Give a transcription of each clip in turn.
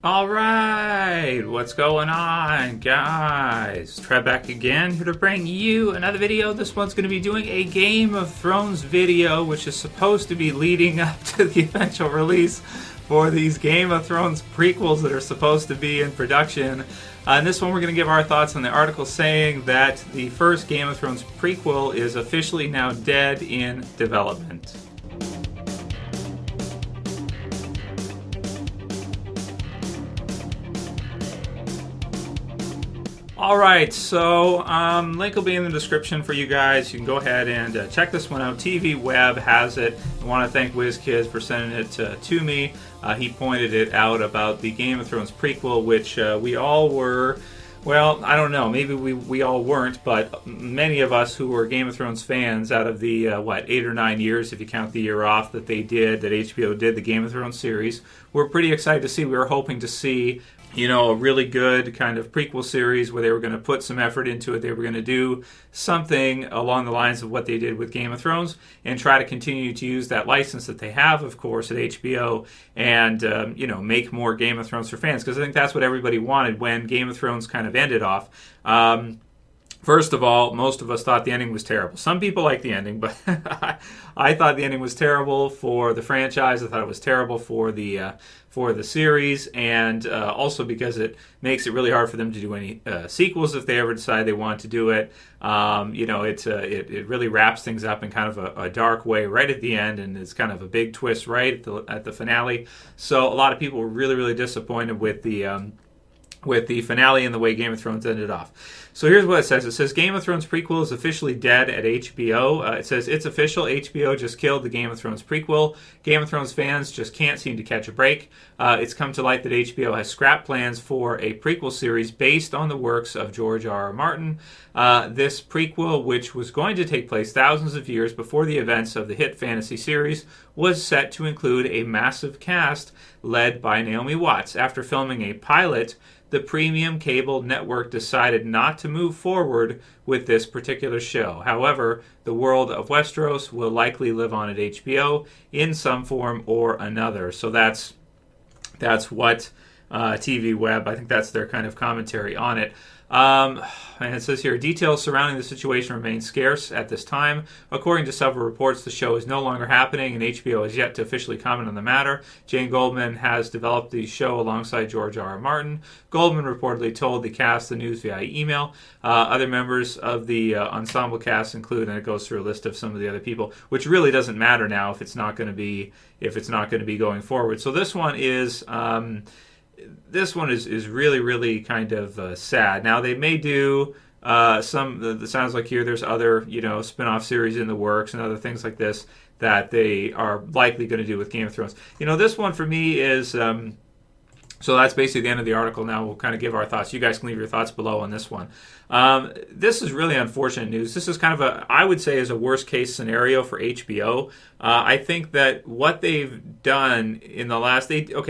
All right, what's going on, guys? Trev back again, here to bring you another video. This one's going to be doing a Game of Thrones video, which is supposed to be leading up to the eventual release for these Game of Thrones prequels that are supposed to be in production. In this one, we're going to give our thoughts on the article saying that the first Game of Thrones prequel is officially now dead in development. Alright, so link will be in the description for you guys. You can go ahead and check this one out. TV Web has it. I want to thank WizKids for sending it to me. He pointed it out about the Game of Thrones prequel, which we all were, well, I don't know, maybe we all weren't, but many of us who were Game of Thrones fans out of the, 8 or 9 years, if you count the year off that HBO did the Game of Thrones series, were pretty excited to see. We were hoping to see a really good kind of prequel series where they were going to put some effort into it. They were going to do something along the lines of what they did with Game of Thrones and try to continue to use that license that they have, of course, at HBO and, make more Game of Thrones for fans. Because I think that's what everybody wanted when Game of Thrones kind of ended off. First of all, most of us thought the ending was terrible. Some people liked the ending, but I thought the ending was terrible for the franchise. I thought it was terrible for the series, and also because it makes it really hard for them to do any sequels if they ever decide they want to do it. It really wraps things up in kind of a dark way right at the end, and it's kind of a big twist right at the finale. So a lot of people were really, really disappointed with the finale and the way Game of Thrones ended off. So here's what it says. It says, Game of Thrones prequel is officially dead at HBO. It says, it's official. HBO just killed the Game of Thrones prequel. Game of Thrones fans just can't seem to catch a break. It's come to light that HBO has scrapped plans for a prequel series based on the works of George R.R. Martin. This prequel, which was going to take place thousands of years before the events of the hit fantasy series, was set to include a massive cast led by Naomi Watts. After filming a pilot, the premium cable network decided not to move forward with this particular show. However, the world of Westeros will likely live on at HBO in some form or another. So that's what TV Web, I think that's their kind of commentary on it. And it says here, details surrounding the situation remain scarce at this time. According to several reports, the show is no longer happening, and HBO has yet to officially comment on the matter. Jane Goldman has developed the show alongside George R.R. Martin. Goldman reportedly told the cast the news via email. Other members of the ensemble cast include, and it goes through a list of some of the other people, which really doesn't matter now if it's not going to be going forward. So this one is. This one is really, really kind of sad. Now, they may do it sounds like here there's other, spin-off series in the works and other things like this that they are likely going to do with Game of Thrones. This one for me is... So that's basically the end of the article. Now we'll kind of give our thoughts. You guys can leave your thoughts below on this one. This is really unfortunate news. This is kind of I would say is a worst case scenario for HBO. I think that what they've done in the last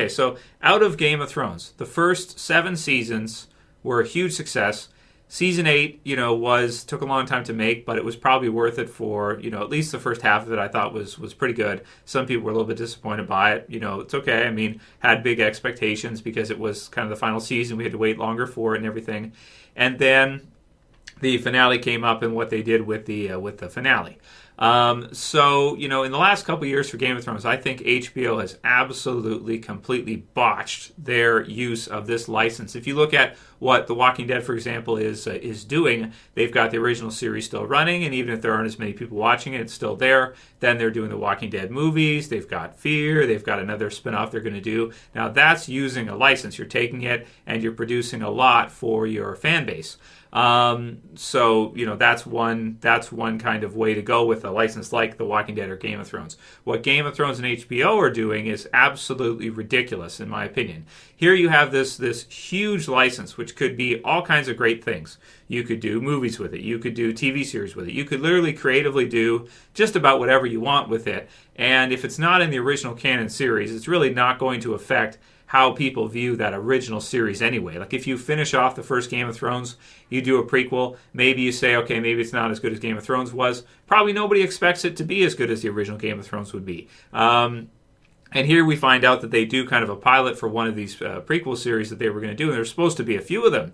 so out of Game of Thrones, the first 7 seasons were a huge success. Season 8, took a long time to make, but it was probably worth it for, at least the first half of it I thought was pretty good. Some people were a little bit disappointed by it. It's okay. I mean, had big expectations because it was kind of the final season. We had to wait longer for it and everything. And then the finale came up and what they did with the finale. In the last couple of years for Game of Thrones, I think HBO has absolutely, completely botched their use of this license. If you look at what The Walking Dead, for example, is doing, they've got the original series still running, and even if there aren't as many people watching it, it's still there. Then they're doing the Walking Dead movies. They've got Fear. They've got another spinoff they're going to do. Now, that's using a license. You're taking it, and you're producing a lot for your fan base. That's one kind of way to go with a license like The Walking Dead or Game of Thrones. What Game of Thrones and HBO are doing is absolutely ridiculous, in my opinion. Here you have this huge license, which could be all kinds of great things. You could do movies with it. You could do TV series with it. You could literally creatively do just about whatever you want with it. And if it's not in the original canon series, it's really not going to affect how people view that original series anyway. Like if you finish off the first Game of Thrones, you do a prequel, maybe you say, okay, maybe it's not as good as Game of Thrones was. Probably nobody expects it to be as good as the original Game of Thrones would be. And here we find out that they do kind of a pilot for one of these prequel series that they were going to do, and there's supposed to be a few of them.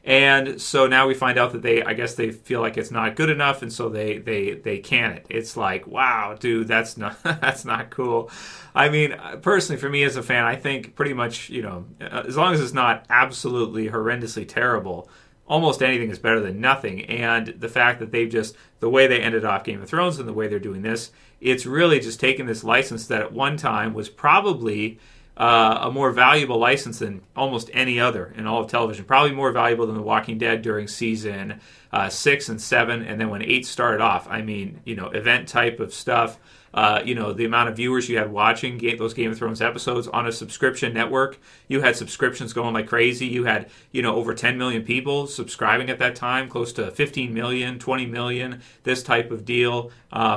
And so now we find out that I guess they feel like it's not good enough, and so they can it. It's like, wow, dude, that's not that's not cool. I mean, personally, for me as a fan, I think pretty much, as long as it's not absolutely horrendously terrible, almost anything is better than nothing. And the fact that the way they ended off Game of Thrones and the way they're doing this, it's really just taking this license that at one time was probably a more valuable license than almost any other in all of television. Probably more valuable than The Walking Dead during season 6 and 7, and then when 8 started off. I mean, event type of stuff. The amount of viewers you had watching those Game of Thrones episodes on a subscription network. You had subscriptions going like crazy. You had, over 10 million people subscribing at that time, close to 15 million, 20 million, this type of deal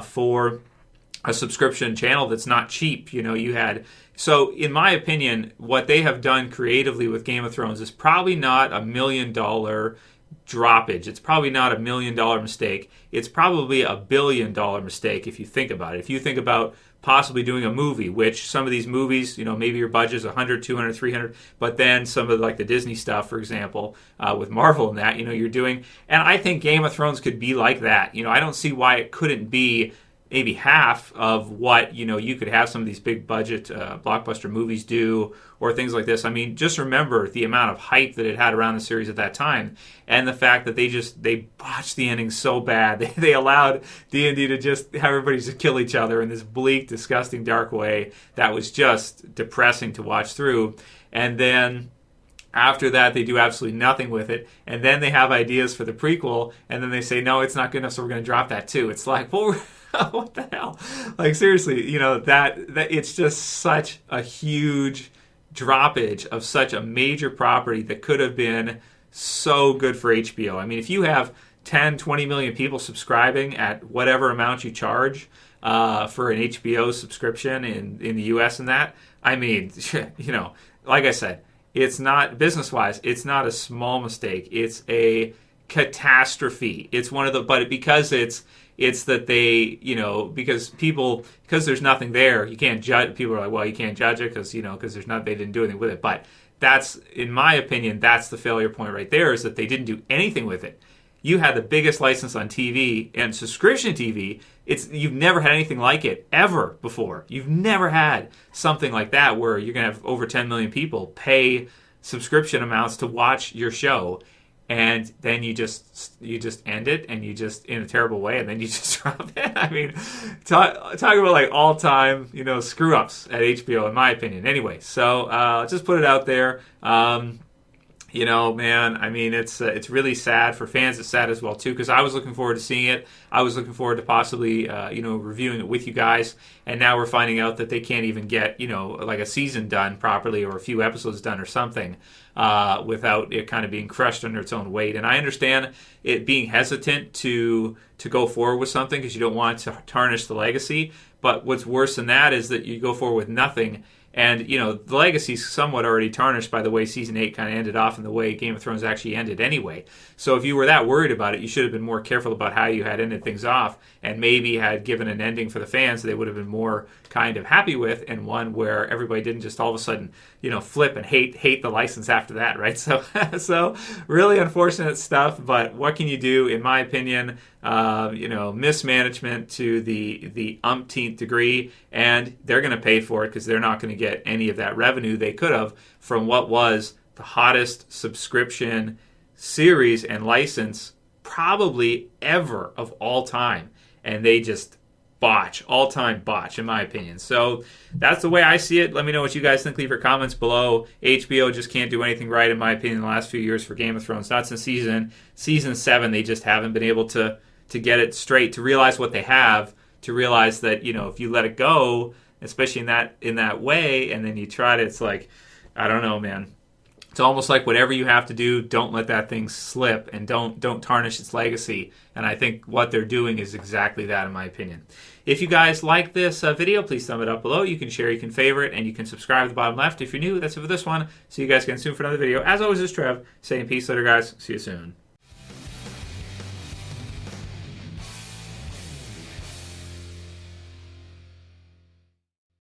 for a subscription channel that's not cheap. So in my opinion, what they have done creatively with Game of Thrones is probably not $1 million droppage. It's probably not $1 million mistake. It's probably $1 billion mistake if you think about it. If you think about possibly doing a movie, which some of these movies, maybe your budget's 100, 200, 300, but then some of like the Disney stuff, for example, with Marvel and that, you're doing. And I think Game of Thrones could be like that. I don't see why it couldn't be maybe half of what you could have some of these big budget blockbuster movies do, or things like this. I mean, just remember the amount of hype that it had around the series at that time, and the fact that they botched the ending so bad. They allowed D&D to just have everybody just kill each other in this bleak, disgusting, dark way that was just depressing to watch through. And then after that, they do absolutely nothing with it, and then they have ideas for the prequel, and then they say, no, it's not good enough, so we're going to drop that too. It's like, well, what the hell? Like, seriously, that it's just such a huge droppage of such a major property that could have been so good for HBO. I mean, if you have 10, 20 million people subscribing at whatever amount you charge for an HBO subscription in the US and that, I mean, like I said, it's not, business-wise, it's not a small mistake. It's a catastrophe. It's one of the, but because it's that they, because there's nothing there, you can't judge. People are like, well, you can't judge it because there's not, they didn't do anything with it. But that's, in my opinion, that's the failure point right there, is that they didn't do anything with it. You had the biggest license on TV and subscription TV. You've never had anything like it ever before. You've never had something like that where you're going to have over 10 million people pay subscription amounts to watch your show. And then you just end it, and you just, in a terrible way, and then you just drop it. I mean, talk about like all time, screw ups at HBO, in my opinion. Anyway, so just put it out there. Man, I mean, it's really sad for fans. It's sad as well too, because I was looking forward to seeing it. I was looking forward to possibly, reviewing it with you guys. And now we're finding out that they can't even get, like a season done properly, or a few episodes done or something, without it kind of being crushed under its own weight. And I understand it being hesitant to go forward with something because you don't want to tarnish the legacy. But what's worse than that is that you go forward with nothing. And, the legacy's somewhat already tarnished by the way Season 8 kind of ended off and the way Game of Thrones actually ended anyway. So if you were that worried about it, you should have been more careful about how you had ended things off, and maybe had given an ending for the fans that they would have been more kind of happy with, and one where everybody didn't just all of a sudden, flip and hate the license after that, right? So really unfortunate stuff, but what can you do? In my opinion, mismanagement to the umpteenth degree, and they're going to pay for it because they're not going to get any of that revenue they could have from what was the hottest subscription series and license probably ever of all time. And they just all-time botch, in my opinion. So that's the way I see it. Let me know what you guys think. Leave your comments below. HBO just can't do anything right, in my opinion, in the last few years for Game of Thrones. Not since season 7, they just haven't been able to get it straight, to realize what they have, to realize that, if you let it go, especially in that way, and then you try to, it's like, I don't know, man. It's almost like whatever you have to do, don't let that thing slip, and don't tarnish its legacy. And I think what they're doing is exactly that, in my opinion. If you guys like this video, please thumb it up below. You can share, you can favorite, and you can subscribe at the bottom left. If you're new, that's it for this one. See you guys again soon for another video. As always, this is Trev saying peace later, guys. See you soon.